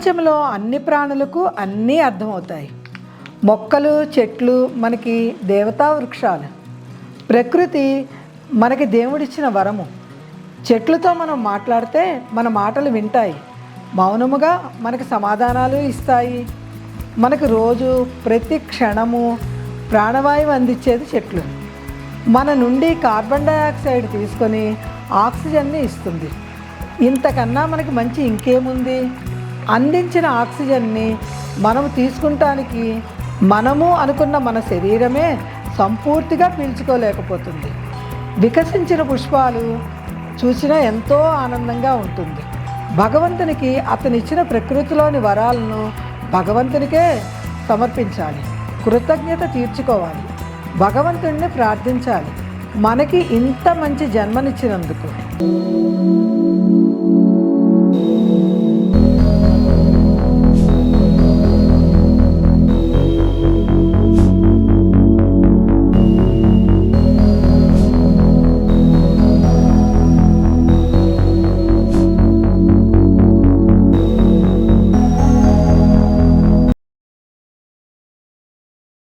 ప్రపంచంలో అన్ని ప్రాణులకు అన్నీ అర్థమవుతాయి. మొక్కలు, చెట్లు మనకి దేవతా వృక్షాలు. ప్రకృతి మనకి దేవుడిచ్చిన వరము. చెట్లతో మనం మాట్లాడితే మన మాటలు వింటాయి, మౌనముగా మనకు సమాధానాలు ఇస్తాయి. మనకు రోజు ప్రతి క్షణము ప్రాణవాయువు అందించేది చెట్లు. మన నుండి కార్బన్ డయాక్సైడ్ తీసుకొని ఆక్సిజన్ని ఇస్తుంది. ఇంతకన్నా మనకి మంచి ఇంకేముంది? అందించిన ఆక్సిజన్ని మనము తీసుకుంటానికి మనము అనుకున్న మన శరీరమే సంపూర్తిగా పీల్చుకోలేకపోతుంది. వికసించిన పుష్పాలు చూసినా ఎంతో ఆనందంగా ఉంటుంది. భగవంతునికి అతనిచ్చిన ప్రకృతిలోని వరాలను భగవంతునికే సమర్పించాలి, కృతజ్ఞత తీర్చుకోవాలి, భగవంతుడిని ప్రార్థించాలి మనకి ఇంత మంచి జన్మనిచ్చినందుకు.